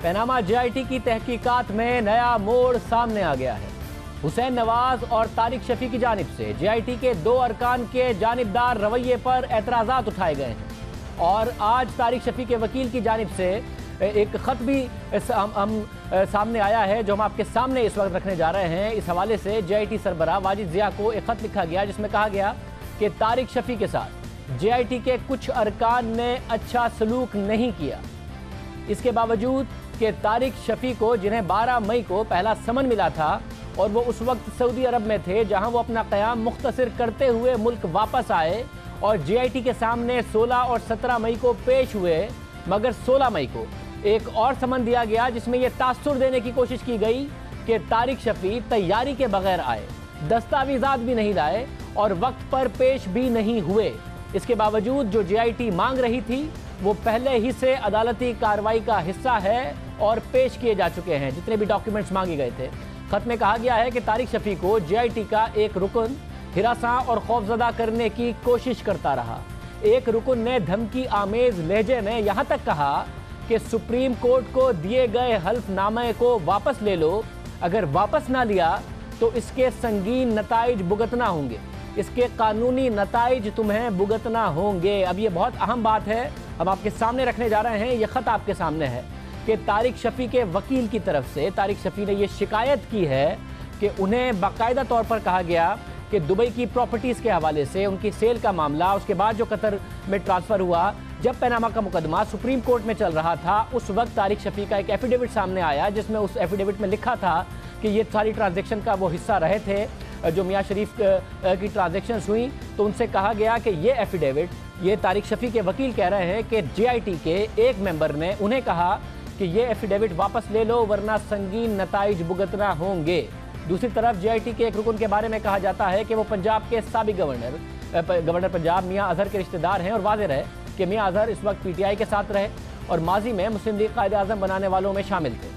Panama JIT की तहकीकात में नया मोड़ सामने आ गया है। हुसैन नवाज और तारिक शफी की जानिब से JIT के 2 अरकान के जानिबदार रवैये पर एतराज़ात उठाए गए हैं और आज तारिक शफी के वकील की जानिब से एक ख़त भी सामने आया है जो हम आपके सामने इस वक्त रखने जा रहे हैं। इस हवाले से JIT सरबराह वाजिद ज़िया को एक ख़त लिखा गया जिसमें कहा गया कि तारिक शफी के साथ JIT के कुछ अरकान ने अच्छा सलूक नहीं किया। इसके बावजूद कि तारिक शफी को जिन्हें 12 मई को पहला समन मिला था और वो उस वक्त सऊदी अरब में थे जहां वो अपना क़याम मुख्तसर करते हुए मुल्क वापस आए और JIT के सामने 16 और 17 मई को पेश हुए, मगर 16 मई को एक और समन दिया गया जिसमें यह तासुर देने की कोशिश की गई कि तारिक शफी तैयारी के बगैर आए, दस्तावेज़ात भी नहीं लाए और वक्त पर पेश भी नहीं हुए। इसके बावजूद जो JIT मांग रही थी वो पहले ही से अदालती कार्रवाई का हिस्सा है और पेश किए जा चुके हैं जितने भी डॉक्यूमेंट्स मांगे गए थे। खत में कहा गया है कि तारिक शफी को JIT का एक रुकन हिरासां और खौफजदा करने की कोशिश करता रहा। एक रुकन ने धमकी आमेज लहजे में यहाँ तक कहा कि सुप्रीम कोर्ट को दिए गए हल्फनामे को वापस ले लो, अगर वापस ना लिया तो इसके संगीन नताइज भुगतना होंगे, इसके कानूनी नताइज तुम्हें भुगतना होंगे। अब ये बहुत अहम बात है, हम आपके सामने रखने जा रहे हैं। ये ख़त आपके सामने है कि तारिक शफी के वकील की तरफ से तारिक शफी ने ये शिकायत की है कि उन्हें बाकायदा तौर पर कहा गया कि दुबई की प्रॉपर्टीज़ के हवाले से उनकी सेल का मामला, उसके बाद जो कतर में ट्रांसफ़र हुआ, जब पनामा का मुकदमा सुप्रीम कोर्ट में चल रहा था, उस वक्त तारिक शफी का एक एफिडेविट सामने आया जिसमें उस एफिडेविट में लिखा था कि ये सारी ट्रांजैक्शन का वो हिस्सा रहे थे जो मियाँ शरीफ की ट्रांजैक्शंस हुई। तो उनसे कहा गया कि ये एफिडेविट, ये तारिक शफी के वकील कह रहे हैं कि JIT के एक मेंबर ने उन्हें कहा कि ये एफिडेविट वापस ले लो वरना संगीन नताइज भुगतना होंगे। दूसरी तरफ JIT के एक रुकन के बारे में कहा जाता है कि वो पंजाब के साबिक गवर्नर पंजाब मियाँ अजहर के रिश्तेदार हैं और वाज़ेह रहे कि मियाँ अजहर इस वक्त PTI के साथ रहे और माजी में मुस्लिम लीग कायद-ए-आज़म बनाने वालों में शामिल थे।